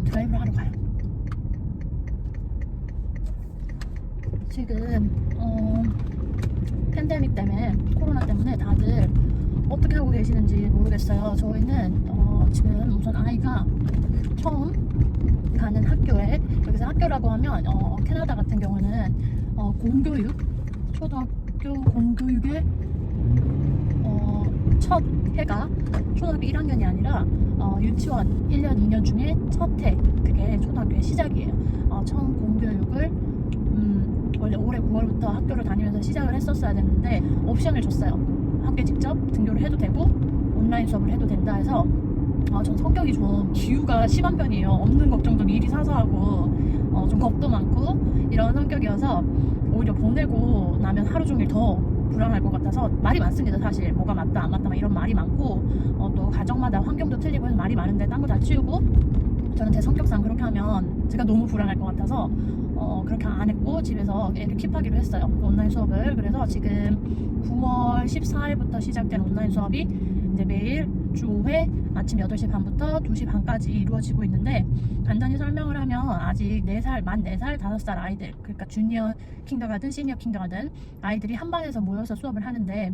드라이브를 하러 가요. 지금 팬데믹 때문에, 코로나 때문에 다들 어떻게 하고 계시는지 모르겠어요. 저희는 지금 우선 아이가 처음 가는 학교에, 여기서 학교라고 하면 캐나다 같은 경우는 공교육, 초등학교 공교육의 첫 해가 초등학교 1학년이 아니라 유치원 1년, 2년 중에 첫 해, 그게 초등학교의 시작이에요. 처음 공교육을 원래 올해 9월부터 학교를 다니면서 시작을 했었어야 됐는데 옵션을 줬어요. 학교에 직접 등교를 해도 되고 온라인 수업을 해도 된다 해서 전 성격이 좀 기우가 심한 편이에요. 없는 걱정도 미리 사서 하고 좀 겁도 많고 이런 성격이어서 오히려 보내고 나면 하루 종일 더 불안할 것 같아서 말이 많습니다. 사실 뭐가 맞다 안 맞다 막 이런 말이 많고 또 가정마다 환경도 틀리고 해서 말이 많은데 딴 거 다 치우고 저는 제 성격상 그렇게 하면 제가 너무 불안할 것 같아서 그렇게 안 했고 집에서 애를 킵하기로 했어요. 온라인 수업을. 그래서 지금 9월 14일부터 시작된 온라인 수업이 이제 매일 주 5회 아침 8시 반부터 2시 반까지 이루어지고 있는데, 간단히 설명을 하면 아직 4살, 만 4살, 5살 아이들, 그러니까 주니어 킨더가든 시니어 킨더가든 아이들이 한 반에서 모여서 수업을 하는데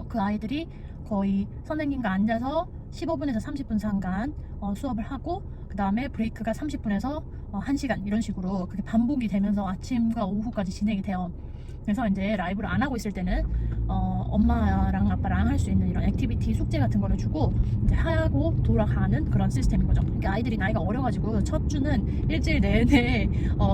그 아이들이 거의 선생님과 앉아서 15분에서 30분 상간 수업을 하고, 그 다음에 브레이크가 30분에서 1시간 이런 식으로 그게 반복이 되면서 아침과 오후까지 진행이 돼요. 그래서 이제 라이브를 안 하고 있을 때는 엄마랑 아빠랑 할 수 있는 이런 액티비티 숙제 같은 거를 주고 이제 하고 돌아가는 그런 시스템인 거죠. 그러니까 아이들이 나이가 어려가지고 첫 주는 일주일 내내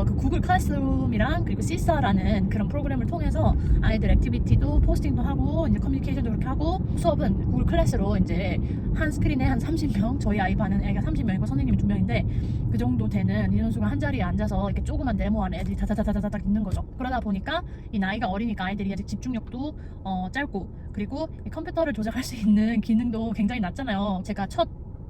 그 구글 클래스룸이랑 그리고 시사라는 그런 프로그램을 통해서 아이들 액티비티도 포스팅도 하고 이제 커뮤니케이션도 그렇게 하고, 수업은 구글 클래스로 이제 한 스크린에 한 30명, 저희 아이 반은 애가 30명이고 선생님이 2명인데 그 정도 되는 인원수가 한 자리에 앉아서 이렇게 조그만 네모 안에 애들이 다다다다닥 있는 거죠. 그러다 보니까 이 나이가 어리니까 아이들이 아직 집중력도 짧고, 그리고 컴퓨터를 조작할 수 있는 기능도 굉장히 낮잖아요. 제가 첫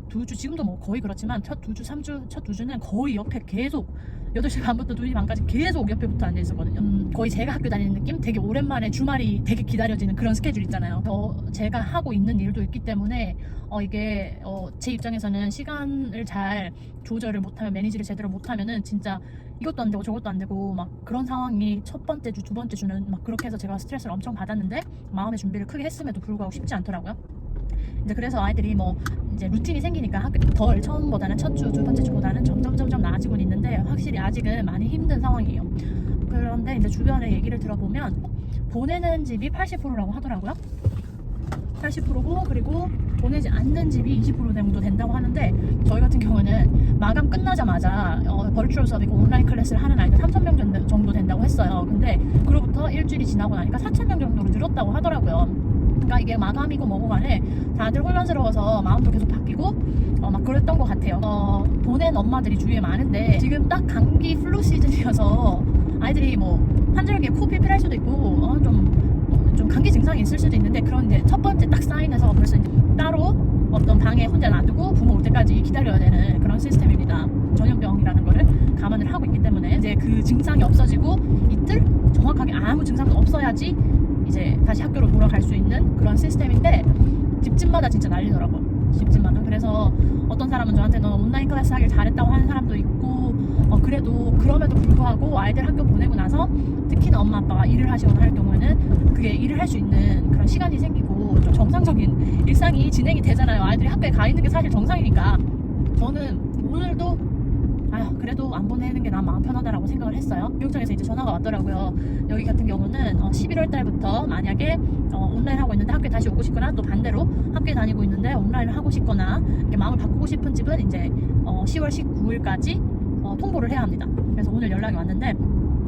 2주, 지금도 뭐 거의 그렇지만 첫 2주, 3주, 첫 2주는 거의 옆에 계속 8시 반부터 2시 반까지 계속 옆에 붙어 앉아 있었거든요. 거의 제가 학교 다니는 느낌? 되게 오랜만에 주말이 되게 기다려지는 그런 스케줄 있잖아요. 제가 하고 있는 일도 있기 때문에 이게 제 입장에서는 시간을 잘 조절을 못하면, 매니지를 제대로 못하면은 진짜 이것도 안 되고 저것도 안 되고 막 그런 상황이 첫 번째 주, 두 번째 주는 막 그렇게 해서 제가 스트레스를 엄청 받았는데, 마음의 준비를 크게 했음에도 불구하고 쉽지 않더라고요. 이제 그래서 아이들이 뭐 이제 루틴이 생기니까 덜 처음보다는 첫 주, 두 번째 주보다는 점점 나아지고 있는데 확실히 아직은 많이 힘든 상황이에요. 그런데 이제 주변에 얘기를 들어보면 보내는 집이 80%라고 하더라고요. 80%고 그리고 보내지 않는 집이 20% 정도 된다고 하는데, 저희 같은 경우는 마감 끝나자마자 버추얼 수업이고 온라인 클래스를 하는 아이들 3,000명 정도 된다고 했어요. 근데 그로부터 일주일이 지나고 나니까 4,000명 정도로 늘었다고 하더라고요. 그러니까 이게 마감이고 뭐고 간에 다들 혼란스러워서 마음도 계속 바뀌고 막 그랬던 것 같아요. 보낸 엄마들이 주위에 많은데 지금 딱 감기 플루 시즌이어서 아이들이 뭐 환절기에 코 필필할 수도 있고 좀 감기 증상이 있을 수도 있는데, 그런 이제 첫 번째 딱 사인해서 벌써 이제 따로 어떤 방에 혼자 놔두고 부모 올 때까지 기다려야 되는 그런 시스템입니다. 전염병이라는 거를 감안을 하고 있기 때문에 이제 그 증상이 없어지고 이틀 정확하게 아무 증상도 없어야지 이제 다시 학교로 돌아갈 수 있는 그런 시스템인데, 집집마다 진짜 난리더라고. 집집마다. 그래서 어떤 사람은 저한테 너 온라인 클래스 하길 잘했다고 하는 사람도 있고, 그래도 그럼에도 불구하고 아이들 학교 보내고 나서 특히나 엄마 아빠가 일을 하시거나 할 경우에는 그게 일을 할 수 있는 그런 시간이 생기고 좀 정상적인 일상이 진행이 되잖아요. 아이들이 학교에 가 있는 게 사실 정상이니까. 저는 오늘도 그래도 안 보내는 게 난 마음 편하다라고 생각을 했어요. 교육청에서 이제 전화가 왔더라고요. 여기 같은 경우는 11월 달부터 만약에 온라인 하고 있는데 학교에 다시 오고 싶거나, 또 반대로 학교에 다니고 있는데 온라인을 하고 싶거나 이렇게 마음을 바꾸고 싶은 집은 이제 10월 19일까지 통보를 해야 합니다. 그래서 오늘 연락이 왔는데,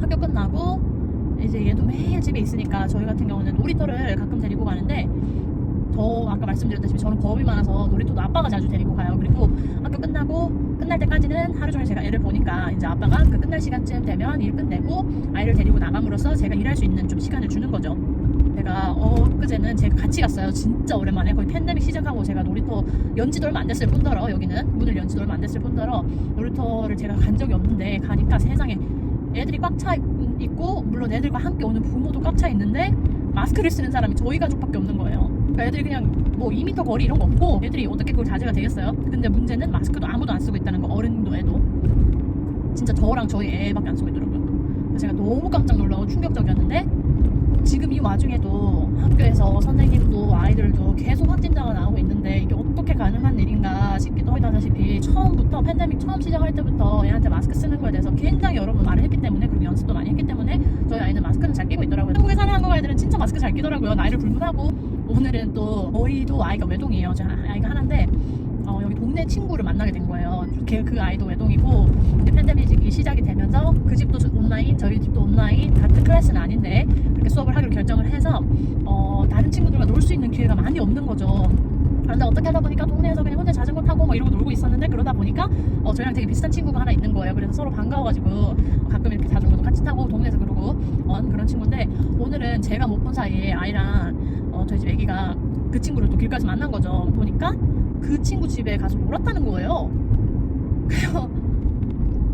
학교 끝나고 이제 얘도 매일 집에 있으니까 저희 같은 경우는 놀이터를 가끔 데리고 가는데, 아까 말씀드렸다시피 저는 겁이 많아서 놀이터도 아빠가 자주 데리고 가요. 그리고 학교 끝날 때까지는 하루 종일 제가 애를 보니까 이제 아빠가 그 끝날 시간쯤 되면 일 끝내고 아이를 데리고 나감으로써 제가 일할 수 있는 좀 시간을 주는 거죠. 제가 엊그제는 제가 같이 갔어요. 진짜 오랜만에. 거의 팬데믹 시작하고 제가 놀이터 연지도 얼마 안 됐을 뿐더러, 여기는 문을 연지도 얼마 안 됐을 뿐더러 놀이터를 제가 간 적이 없는데, 가니까 세상에 애들이 꽉 차 있고, 물론 애들과 함께 오는 부모도 꽉 차 있는데 마스크를 쓰는 사람이 저희 가족밖에 없는 거예요. 그러니까 애들이 그냥 뭐 2m 거리 이런 거 없고 애들이 어떻게 그걸 자제가 되겠어요? 근데 문제는 마스크도 아무도 안 쓰고 있다는 거. 어른도 애도 진짜 저랑 저희 애밖에 안 쓰고 있더라고요. 그래서 제가 너무 깜짝 놀라고 충격적이었는데 지금 이 와중에도 학교에서 선생님도 아이들도 계속 확진자가 나오고 있는데 이게 어떻게 가능한 일인가 싶기도 하다시피 처음부터 팬데믹 처음 시작할 때부터 애한테 마스크 쓰는 거에 대해서 굉장히 여러 번 말을 했기 때문에 그리고 연습도 많이 했기 때문에 저희 아이는 마스크는 잘 끼고 있더라고요. 한국에 사는 한국 아이들은 진짜 마스크 잘 끼더라고요. 나이를 불문하고. 오늘은 또 저희도 아이가 외동이에요. 제 아이가 하나인데 여기 동네 친구를 만나게 된 거예요. 그 아이도 외동이고 이제 팬데믹이 시작이 되면서 그 집도 온라인 저희 집도 온라인 같은 클래스는 아닌데 그렇게 수업을 하기로 결정을 해서 다른 친구들과 놀 수 있는 기회가 많이 없는 거죠. 그런데 어떻게 하다 보니까 동네에서 그냥 혼자 자전거 타고 막 이러고 놀고 있었는데 그러다 보니까 저희랑 되게 비슷한 친구가 하나 있는 거예요. 그래서 서로 반가워가지고 가끔 이렇게 자전거도 같이 타고 동네에서 그러고 그런 친구인데 오늘은 제가 못 본 사이에 아이랑 저희 집 애기가 그 친구를 또 길가에서 만난 거죠. 보니까 그 친구 집에 가서 놀았다는 거예요. 그래서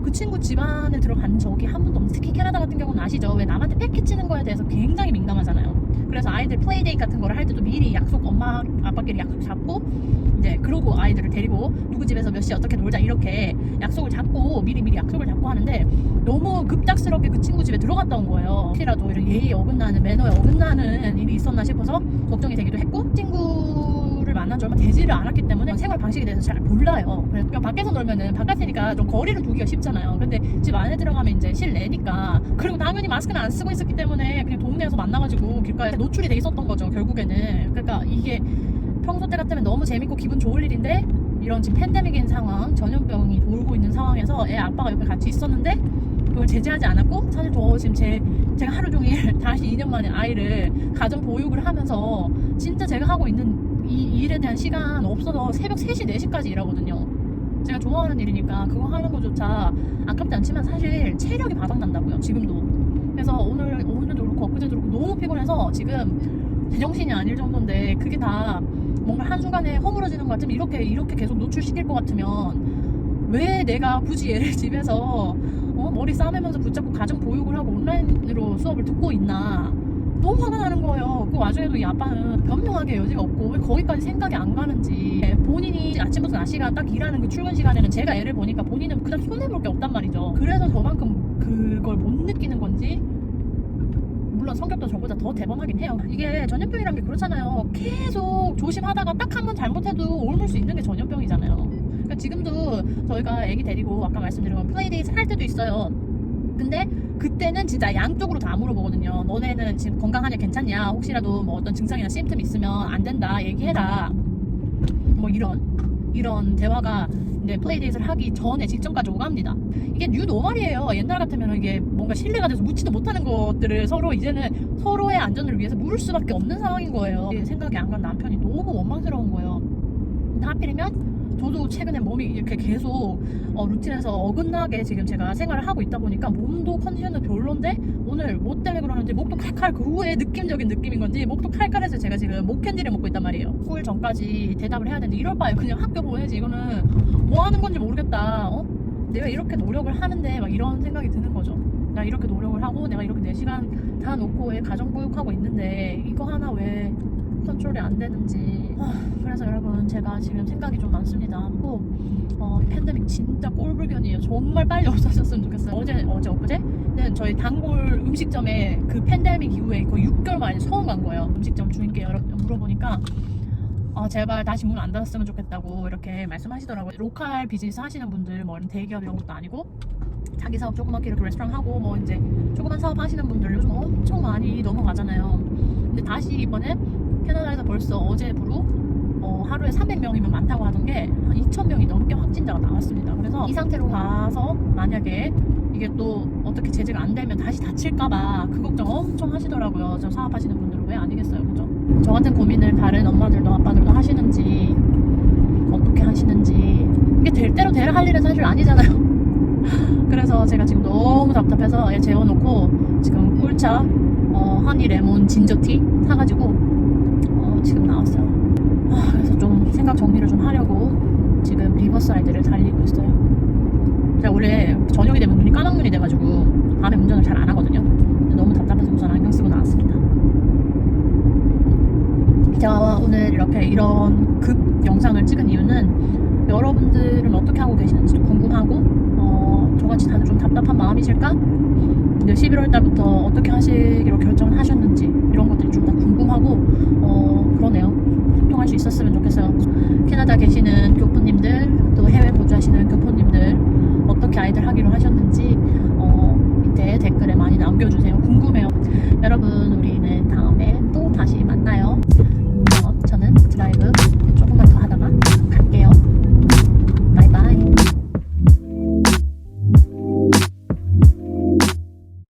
그 친구 집안에 들어간 적이 한 번도 없는, 특히 캐나다 같은 경우는 아시죠? 왜 남한테 패키치는 거에 대해서 굉장히 민감하잖아요. 그래서 아이들 플레이데이 같은 거를 할 때도 미리 약속, 엄마 아빠끼리 약속 잡고 이제 그러고 아이들을 데리고 누구 집에서 몇 시에 어떻게 놀자 이렇게 약속을 잡고 미리 약속을 잡고 하는데 너무 급작스럽게 그 친구 집에 들어갔다 온 거예요. 혹시라도 이런 예의에 어긋나는, 매너에 어긋나는 일이 있었나 싶어서 걱정이 되기도 했고 친구를 만난 지 얼마 되지를 않았기 때문에 생활 방식에 대해서 잘 몰라요. 그래서 밖에서 놀면은 바깥이니까 좀 거리를 두기가 쉽잖아요. 근데 집 안에 들어가면 이제 실내니까 그리고 당연히 마스크는 안 쓰고 있었기 때문에 그냥 동네에서 만나가지고 길가에 노출이 돼 있었던 거죠. 결국에는. 그러니까 이게 평소 때 같으면 너무 재밌고 기분 좋을 일인데 이런 지금 팬데믹인 상황, 전염병이 돌고 있는 상황에서 애 아빠가 옆에 같이 있었는데 그걸 제재하지 않았고 사실 저 지금 제가 하루 종일 다시 2년 만에 아이를 가정 보육을 하면서 진짜 제가 하고 있는 이 일에 대한 시간 없어서 새벽 3시, 4시까지 일하거든요. 제가 좋아하는 일이니까 그거 하는 거조차 아깝지 않지만 사실 체력이 바닥난다고요. 지금도. 그래서 오늘도 그렇고 엊그제도 그렇고 너무 피곤해서 지금 제정신이 아닐 정도인데 그게 다 뭔가 한순간에 허물어지는 것 같으면 이렇게 계속 노출시킬 것 같으면 왜 내가 굳이 얘를 집에서 머리 싸매면서 붙잡고 가정 보육을 하고 온라인으로 수업을 듣고 있나 너무 화가 나는 거예요. 그 와중에도 이 아빠는 변명하게 여지가 없고 왜 거기까지 생각이 안 가는지 본인이 아침부터 낮 시간 딱 일하는 그 출근 시간에는 제가 애를 보니까 본인은 그냥 손해볼 게 없단 말이죠. 그래서 저만큼 그걸 못 느끼는 건지 물론 성격도 저보다 더 대범하긴 해요. 이게 전염병이란 게 그렇잖아요. 계속 조심하다가 딱 한 번 잘못해도 옮을 수 있는 게 전염병이잖아요. 그러니까 지금도 저희가 애기 데리고 아까 말씀드린 건 플레이데이트 할 때도 있어요. 근데 그때는 진짜 양쪽으로 다 물어보거든요. 너네는 지금 건강하냐, 괜찮냐, 혹시라도 뭐 어떤 증상이나 심틈이 있으면 안 된다 얘기해라, 뭐 이런 대화가 이제 플레이데이트를 하기 전에 직전까지 오갑니다. 이게 뉴 노멀이에요. 옛날 같으면 이게 뭔가 신뢰가 돼서 묻지도 못하는 것들을 서로 이제는 서로의 안전을 위해서 물을 수밖에 없는 상황인 거예요. 생각이 안 간 남편이 너무 원망스러운 거예요. 근데 하필이면 저도 최근에 몸이 이렇게 계속 루틴에서 어긋나게 지금 제가 생활을 하고 있다 보니까 몸도 컨디션도 별론데 오늘 뭐 때문에 그러는지 목도 칼칼, 그 후에 느낌적인 느낌인 건지 목도 칼칼해서 제가 지금 목 캔디를 먹고 있단 말이에요. 9일 전까지 대답을 해야 되는데 이럴 바에 그냥 학교 보내지. 이거는 뭐 하는 건지 모르겠다. 내가 이렇게 노력을 하는데 막 이런 생각이 드는 거죠. 나 이렇게 노력을 하고 내가 이렇게 4시간 다 놓고 애 가정보육하고 있는데 이거 하나 왜 컨트롤이 안 되는지. 그래서 여러분 제가 지금 생각이 좀 많습니다. 팬데믹 진짜 꼴불견이에요. 정말 빨리 없어졌으면 좋겠어요. 엊그제는 저희 단골 음식점에 그 팬데믹 이후에 거의 6개월 만에 처음 간 거예요. 음식점 주인께 물어보니까 제발 다시 문 안 닫았으면 좋겠다고 이렇게 말씀하시더라고요. 로컬 비즈니스 하시는 분들 뭐 대기업 이런 것도 아니고 자기 사업 조그맣게 이렇게 레스토랑 하고 뭐 이제 조그만 사업 하시는 분들 요즘 엄청 많이 넘어가잖아요. 근데 다시 이번에 캐나다에서 벌써 어제부로 하루에 300명이면 많다고 하던 게 한 2,000명이 넘게 확진자가 나왔습니다. 그래서 이 상태로 가서 만약에 이게 또 어떻게 제재가 안 되면 다시 닫힐까봐 그 걱정 엄청 하시더라고요. 저 사업하시는 분들은 왜 아니겠어요, 그죠? 저 같은 고민을 다른 엄마들도 아빠들도 하시는지 어떻게 하시는지. 이게 될 대로 되라 할 일은 사실 아니잖아요. 그래서 제가 지금 너무 답답해서 애 재워놓고 지금 꿀차 허니 레몬 진저티 사가지고 지금 나왔어요. 그래서 좀 생각 정리를 좀 하려고 지금 리버사이드를 달리고 있어요. 제가 원래 저녁이 되면 눈이 까막눈이 돼가지고 밤에 운전을 잘 안 하거든요. 근데 너무 답답해서 우선 안경 쓰고 나왔습니다. 제가 오늘 이렇게 이런 급 영상을 찍은 이유는 여러분들은 어떻게 하고 계시는지 궁금하고 저같이 다들 좀 답답한 마음이실까? 이제 11월 달부터 어떻게 하시기로 결정을 하셨는지 이런 것들이 좀 다 궁금하고 그러네요. 소통할 수 있었으면 좋겠어요. 캐나다 계시는 교포님들 또 해외 거주하시는 교포님들 어떻게 아이들 하기로 하셨는지